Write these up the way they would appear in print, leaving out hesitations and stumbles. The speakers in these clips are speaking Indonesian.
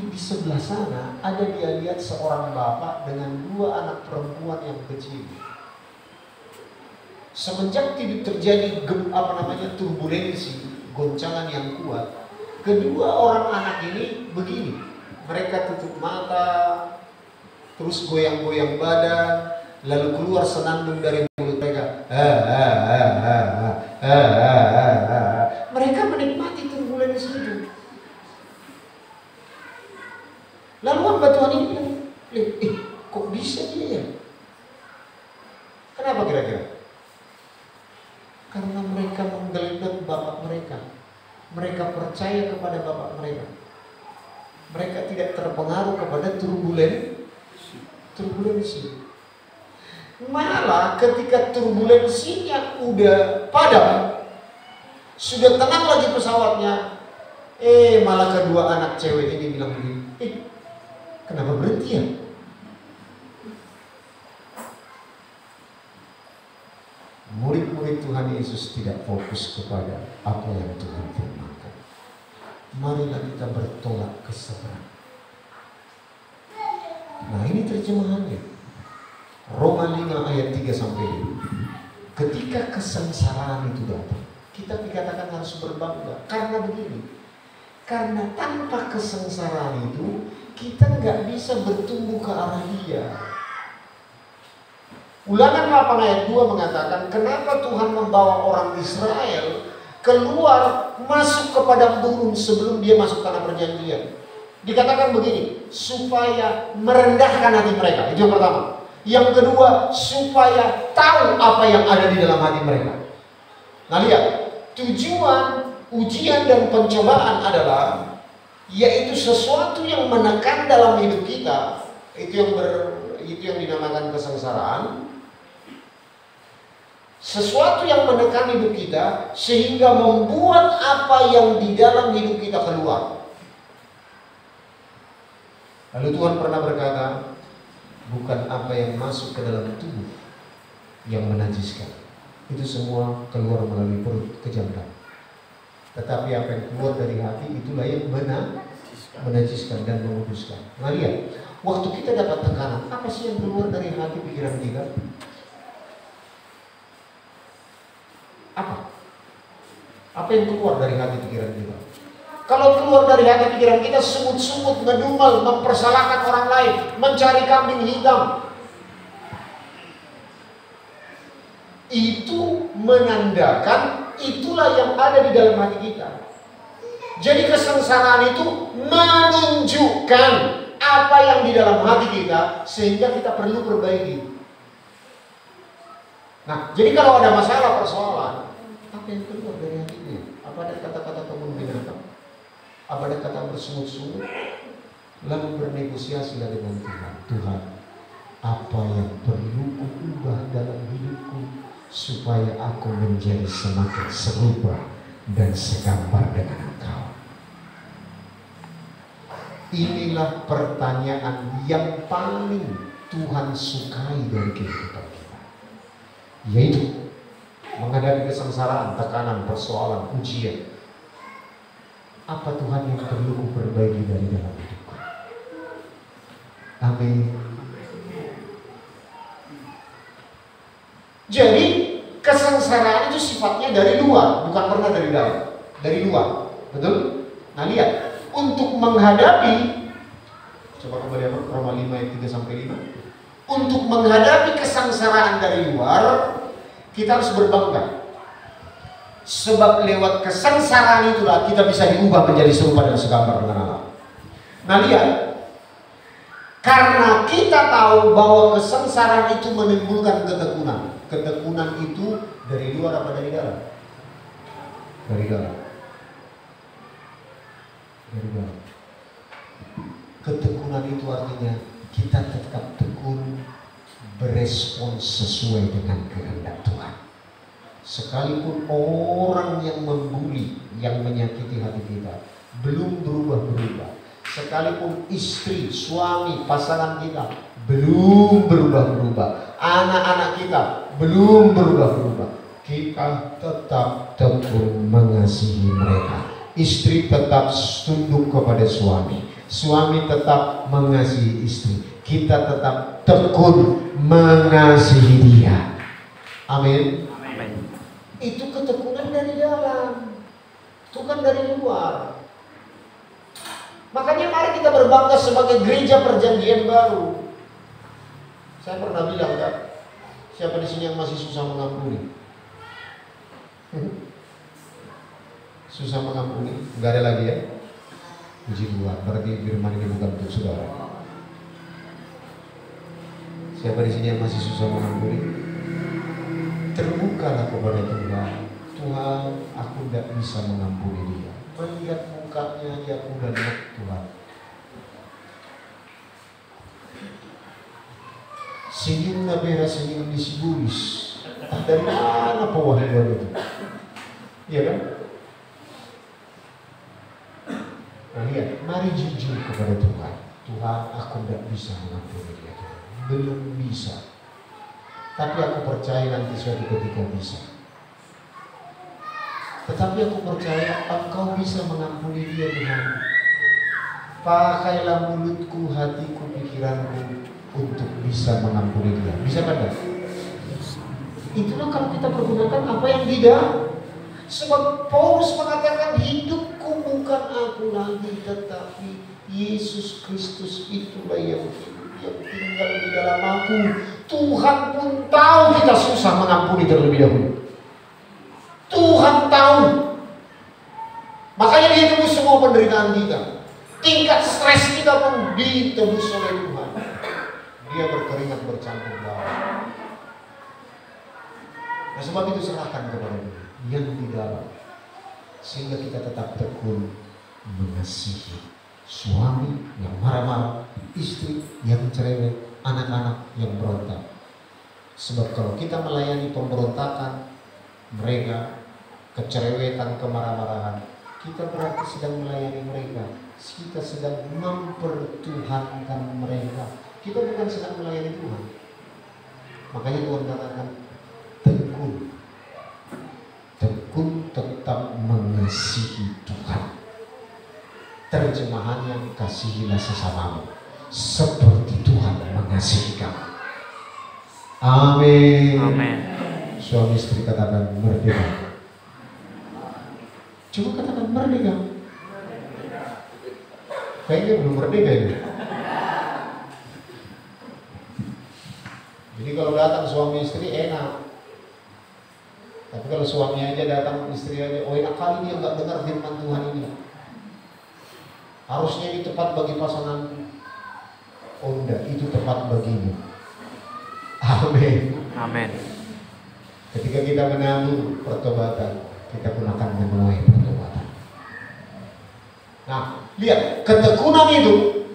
Tapi di sebelah sana ada dia lihat seorang bapak dengan 2 anak perempuan yang kecil. Semenjak terjadi turbulensi, goncangan yang kuat, kedua orang anak ini begini. Mereka tutup mata, terus goyang-goyang badan, lalu keluar senandung dari mulut mereka. Mereka menikmati turbulensi itu. Lalu hamba Tuhan ini bilang, kok bisa dia ya? Kenapa kira-kira? Karena mereka menggeledek bapak mereka. Mereka percaya kepada bapak mereka. Mereka tidak terpengaruh kepada turbulensi. Malah ketika turbulensinya udah padam, sudah tenang lagi pesawatnya, malah kedua anak cewek ini bilang begini, kenapa berhenti ya? Murid-murid Tuhan Yesus tidak fokus kepada apa yang Tuhan firmankan. Marilah kita bertolak ke seberang. Nah, ini terjemahannya. Roma 5 ayat 3 sampai 5. Ketika kesengsaraan itu datang, kita dikatakan harus berbangga. Karena begini. Karena tanpa kesengsaraan itu, kita nggak bisa bertumbuh ke arah Dia. Ulangan 8 ayat 2 mengatakan, kenapa Tuhan membawa orang Israel keluar masuk ke padang gurun sebelum dia masuk tanah perjanjian? Dikatakan begini, supaya merendahkan hati mereka. Itu yang pertama. Yang kedua, supaya tahu apa yang ada di dalam hati mereka. Nah, lihat, tujuan ujian dan pencobaan adalah yaitu sesuatu yang menekan dalam hidup kita. Itu yang dinamakan kesengsaraan. Sesuatu yang menekan hidup kita sehingga membuat apa yang di dalam hidup kita keluar. Lalu Tuhan pernah berkata, bukan apa yang masuk ke dalam tubuh yang menajiskan. Itu semua keluar melalui perut kejamkan. Tetapi apa yang keluar dari hati itulah yang menajiskan dan menguduskan. Nah, lihat, waktu kita dapat tekanan, apa sih yang keluar dari hati pikiran kita? Apa yang keluar dari hati pikiran kita? Kalau keluar dari hati pikiran kita sungut-sungut, ngedumel, mempersalahkan orang lain, mencari kambing hitam, itu menandakan itulah yang ada di dalam hati kita. Jadi kesengsaraan itu menunjukkan apa yang di dalam hati kita, sehingga kita perlu perbaiki. Nah, jadi kalau ada masalah, persoalan, apa yang keluar dari hatinya? Apa ada kata-kata kebun binatang? Apa ada kata bersungut-sungut? Lalu bernegosiasilah dengan Tuhan. Tuhan, apa yang perlu kuubah dalam hidupku supaya aku menjadi semakin serupa dan segambar dengan Engkau? Inilah pertanyaan yang paling Tuhan sukai dari kehidupan kita, yaitu menghadapi kesengsaraan, tekanan, persoalan, ujian. Apa Tuhan yang perlu kuperbaiki dari dalam hidupku? Amin. Jadi kesengsaraan itu sifatnya dari luar, bukan pernah dari dalam. Dari luar, betul? Nah, lihat, untuk menghadapi, coba kembali ke Roma 5 ayat 3 sampai 5. Untuk menghadapi kesengsaraan dari luar, kita harus berbangga. Sebab lewat kesengsaraan itulah kita bisa diubah menjadi serupa dan segambar dengan Allah. Nah, lihat, karena kita tahu bahwa kesengsaraan itu menimbulkan ketekunan. Ketekunan itu dari luar apa dari dalam? Dari dalam. Dari dalam. Ketekunan itu artinya kita tetap tekun, berespons sesuai dengan kehendak Tuhan. Sekalipun orang yang membuli, yang menyakiti hati kita belum berubah-berubah, sekalipun istri, suami, pasangan kita belum berubah-berubah, anak-anak kita belum berubah-berubah, kita tetap tekun mengasihi mereka. Istri tetap tunduk kepada suami, Suami tetap mengasihi istri. Kita tetap tekun mengasihi dia. Amin. Itu ketekunan dari dalam, bukan dari luar. Makanya mari kita berbangga sebagai gereja perjanjian baru. Saya pernah bilang kan, siapa di sini yang masih susah mengampuni? Susah mengampuni? Enggak ada lagi ya? Puji Tuhan, berarti firman ini bukan untuk saudara. Siapa di sini yang masih susah mengampuni? Terbukalah kepada Tuhan. Tuhan, aku tidak bisa mengampuni dia. Melihat mukanya aja aku udah nek Tuhan. Senyum nabera senyum disibulis. Dari mana pewahyuan itu? Iya kan? Nah, lihat, mari jujur kepada Tuhan. Tuhan, aku tidak bisa mengampuni dia. Belum bisa. Tapi aku percaya nanti suatu ketika bisa. Tetapi aku percaya Engkau bisa mengampuni dia Tuhan. Pakailah mulutku, hatiku, pikiranku untuk bisa mengampuni dia. Bisa kan? Itulah kalau kita pergunakan apa yang tidak. Sebab Paulus mengatakan hidupku bukan aku lagi, tetapi Yesus Kristus itulah yang hidup, yang tinggal di dalam aku. Tuhan pun tahu kita susah mengampuni terlebih dahulu. Tuhan tahu. Makanya dia tebus semua penderitaan kita. Tingkat stres kita pun ditebus oleh Tuhan. Dia berkeringat bercampur darah. Nah, sebab itu serahkan kepada Dia yang di dalam, sehingga kita tetap tekun mengasihi suami yang marah-marah, istri yang cerewet, anak-anak yang berontak. Sebab kalau kita melayani pemberontakan mereka, kecerewetan, kemarah-marahan, kita berarti sedang melayani mereka. Kita sedang mempertuhankan mereka. Kita bukan sedang melayani Tuhan. Makanya Tuhan katakan tekun tetap mengasihi Tuhan. Terjemahannya, kasihilah sesamamu seperti Tuhan mengasihi kamu. Amin. Amin. Suami istri katakan merdeka. Coba katakan merdeka. Kayaknya belum merdeka ini. Jadi kalau datang suami istri enak. Tapi kalau suami aja datang, istri aja, oh enak kali dia nggak dengar firman Tuhan ini. Harusnya ini tepat bagi pasangan. Oh enggak, itu tepat bagimu. Amin. Amin. Ketika kita menanggung pertobatan, kita pun akan menuai pertobatan. Nah, lihat, ketekunan itu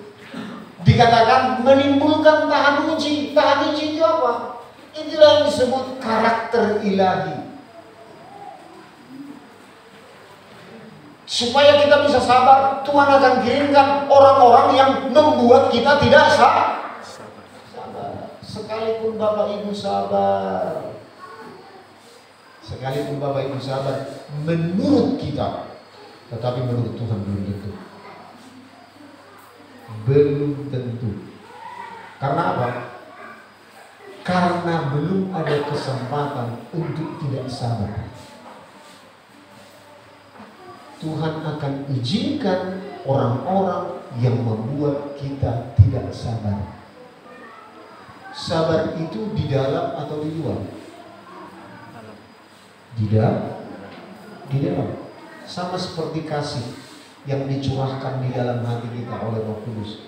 dikatakan menimbulkan tahan uji. Tahan uji itu apa? Itulah yang disebut karakter ilahi. Supaya kita bisa sabar, Tuhan akan kirimkan orang-orang yang membuat kita tidak sabar. Sekalipun Bapak Ibu sabar, sekalipun Bapak Ibu sabar menurut kita, tetapi menurut Tuhan belum tentu. Belum tentu. Karena apa? Karena belum ada kesempatan untuk tidak sabar. Tuhan akan izinkan orang-orang yang membuat kita tidak sabar. Sabar itu di dalam atau di luar? Di dalam. Sama seperti kasih yang dicurahkan di dalam hati kita oleh Roh Kudus.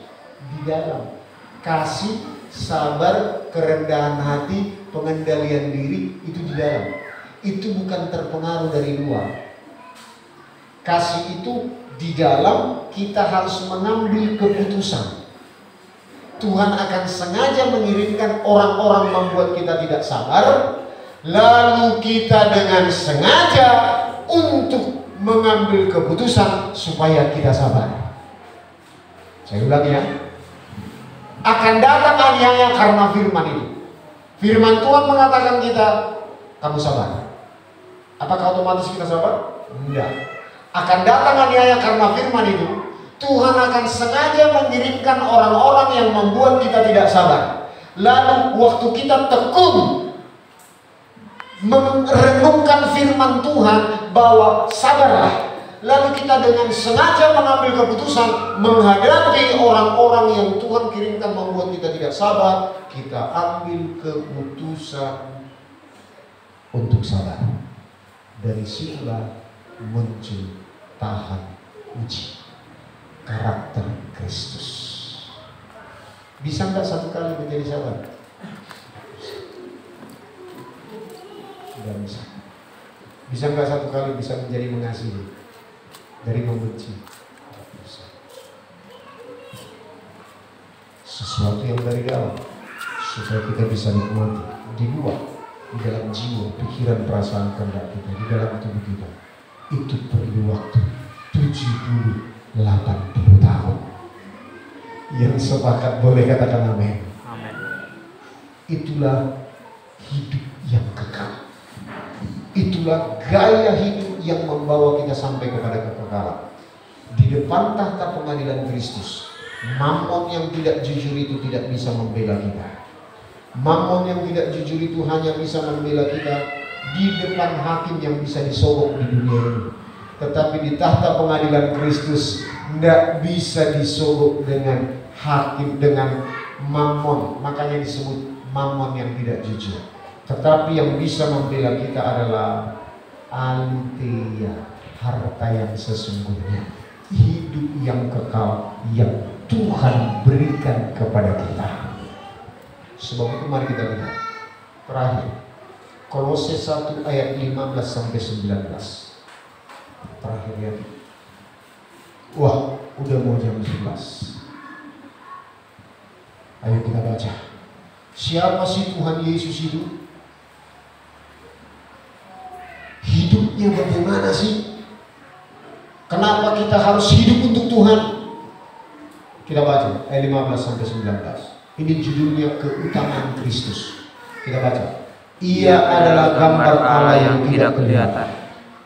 Di dalam. Kasih, sabar, kerendahan hati, pengendalian diri itu di dalam. Itu bukan terpengaruh dari luar. Kasih itu di dalam, kita harus mengambil keputusan. Tuhan akan sengaja mengirimkan orang-orang membuat kita tidak sabar, lalu kita dengan sengaja untuk mengambil keputusan supaya kita sabar. Saya ulang ya. Akan datang aniaya karena firman itu. Firman Tuhan mengatakan kita, kamu sabar. Apakah otomatis kita sabar? Tidak. Akan datang aniaya karena firman itu. Tuhan akan sengaja mengirimkan orang-orang yang membuat kita tidak sabar. Lalu waktu kita tekun merenungkan firman Tuhan bahwa sabarlah, lalu kita dengan sengaja mengambil keputusan menghadapi orang-orang yang Tuhan kirimkan membuat kita tidak sabar, kita ambil keputusan untuk sabar. Dari situlah muncul tahan uji karakter Kristus. Bisa nggak satu kali menjadi sabar? Tidak bisa. Bisa nggak satu kali bisa menjadi mengasihi dari membenci? Bisa. Sesuatu yang dari dalam supaya kita bisa nikmati di luar, di dalam jiwa, pikiran, perasaan, kehendak kita, di dalam tubuh kita. Itu perlu waktu 70-80 tahun. Yang sepakat boleh katakan amin. Amin. Itulah hidup yang kekal. Itulah gaya hidup yang membawa kita sampai kepada kekekalan. Di depan tahta pengadilan Kristus, Mammon yang tidak jujur itu tidak bisa membela kita. Mammon yang tidak jujur itu hanya bisa membela kita di depan hakim yang bisa disogok di dunia ini. Tetapi di tahta pengadilan Kristus tidak bisa disogok dengan hakim, dengan Mammon. Makanya disebut Mammon yang tidak jujur. Tetapi yang bisa membela kita adalah Aletheia, harta yang sesungguhnya, hidup yang kekal yang Tuhan berikan kepada kita. Sebab itu mari kita lihat terakhir Kolose 1 ayat 15 sampai 19. Terakhir ya. Wah, udah mau jam 11. Ayo kita baca. Siapa sih Tuhan Yesus itu? Hidupnya bagaimana sih? Kenapa kita harus hidup untuk Tuhan? Kita baca ayat 15 sampai 19. Ini judulnya keutamaan Kristus. Kita baca. Ia adalah gambar Allah yang tidak kelihatan,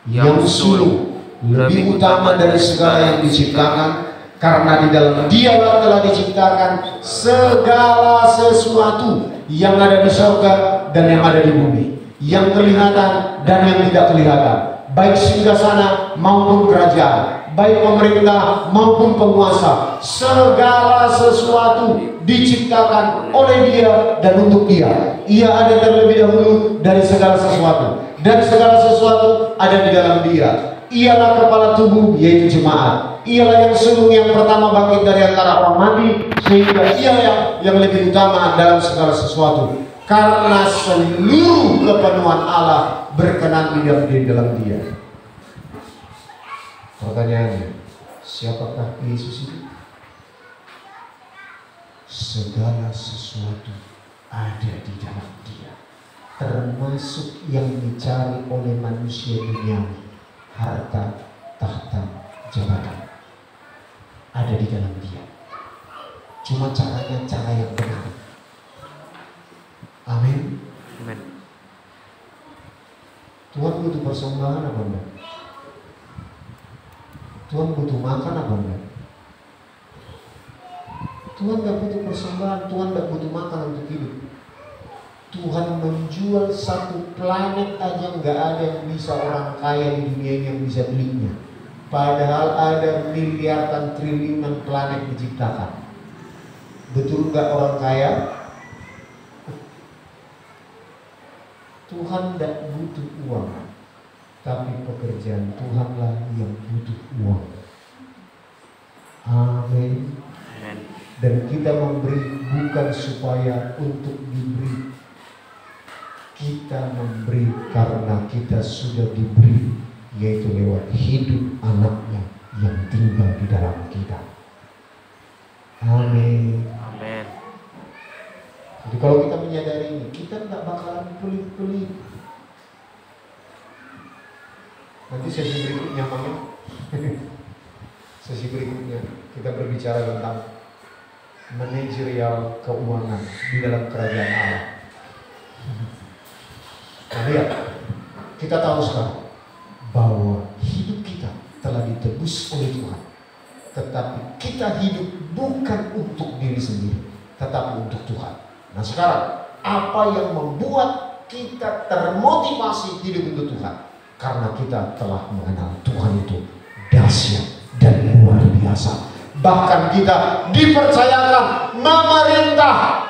yang sulung, lebih utama dari segala yang diciptakan, karena di dalam Dialah telah diciptakan segala sesuatu yang ada di surga dan yang ada di bumi, yang kelihatan dan yang tidak kelihatan, baik singgasana maupun kerajaan, baik pemerintah maupun penguasa. Segala sesuatu diciptakan oleh Dia dan untuk Dia. Ia ada terlebih dahulu dari segala sesuatu, dan segala sesuatu ada di dalam Dia. Ialah kepala tubuh, yaitu jemaat. Ialah yang sulung yang pertama bangkit dari antara orang mati, sehingga Ia yang lebih utama dalam segala sesuatu. Karena seluruh kepenuhan Allah berkenan di dalam Dia. Pertanyaannya, siapakah Yesus itu? Segala sesuatu ada di dalam Dia, termasuk yang dicari oleh manusia duniawi, harta, tahta, jabatan, ada di dalam Dia. Cuma caranya cara yang benar. Amin. Amin. Tuhan butuh persembahan apa enggak? Tuhan butuh makan apa enggak? Tuhan gak butuh persembahan, Tuhan gak butuh makan untuk hidup. Tuhan menjual satu planet aja gak ada yang bisa orang kaya di dunia ini yang bisa belinya. Padahal ada miliaran triliunan planet diciptakan. Betul gak orang kaya? Tuhan gak butuh uang, tapi pekerjaan Tuhanlah yang butuh uang. Amin. Dan kita memberi bukan supaya untuk diberi. Kita memberi karena kita sudah diberi, yaitu lewat hidup anaknya yang tinggal di dalam kita. Amin. Amin. Jadi kalau kita menyadari ini, kita nggak bakalan pelit-pelit. Nanti sesi berikutnya, sesi berikutnya kita berbicara tentang manajerial keuangan di dalam kerajaan Allah. Nah, lihat, kita tahu sekarang bahwa hidup kita telah ditebus oleh Tuhan. tetapi kita hidup bukan untuk diri sendiri, tetapi untuk Tuhan. Nah sekarang, apa yang membuat kita termotivasi hidup untuk Tuhan? Karena kita telah mengenal Tuhan itu dahsyat dan luar biasa. Bahkan kita dipercayakan memerintah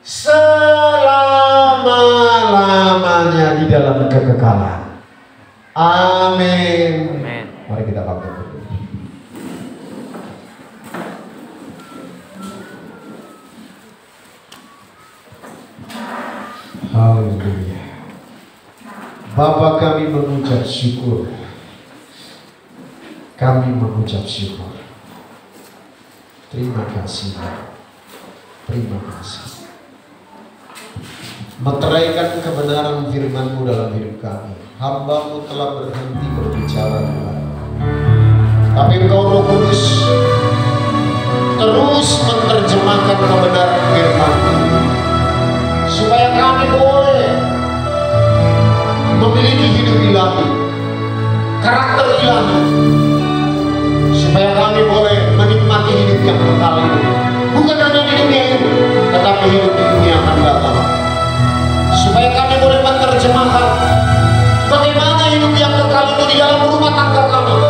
selama-lamanya di dalam kekekalan. Amin. Mari kita bangkit dulu. Haleluya. Bapa, kami mengucap syukur. Kami mengucap syukur. Terima kasih. Terima kasih. Meteraikan kebenaran firman-Mu dalam hidup kami. Hamba-Mu telah berhenti berbicara Tuhan. Tapi Engkau Roh Kudus terus menerjemahkan kebenaran firman-Mu, supaya kami boleh memiliki hidup ilahi, karakter ilahi, supaya kami boleh menikmati hidup yang kekal itu. Bukan hanya di dunia ini, tetapi hidup di dunia akan datang. Supaya kami boleh menerjemahkan bagaimana hidup yang kekal itu di dalam rumah tangga kami,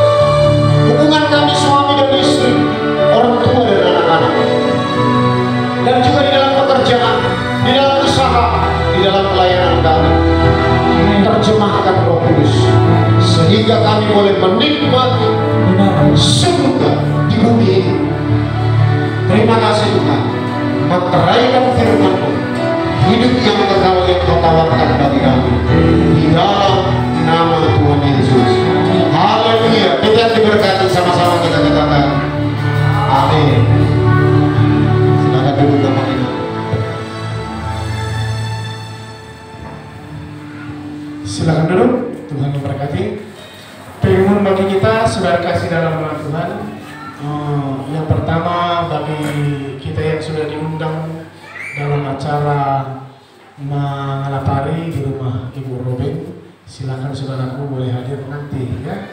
hubungan kami suami dan istri, orang tua dan anak-anak, dan juga di dalam pekerjaan, di dalam usaha, di dalam pelayanan kami. Terjemahkan Roh Kudus sehingga kami boleh menikmati surga di bumi ini. Terima kasih Tuhan, meteraikan firman-Mu, hidup yang kekal yang Kau tawarkan bagi kami, di dalam nama Tuhan Yesus. Haleluya. Kita diberkati, sama-sama kita katakan amin. Silakan duduk Bapak Ibu. Silakan duduk. Tuhan memberkati. Firman bagi kita sudah dikasih dalam nama Tuhan. Yang pertama, bagi kita yang sudah diundang dalam acara Mangalapari di rumah Ibu Robin, silakan saudaraku boleh hadir nanti ya.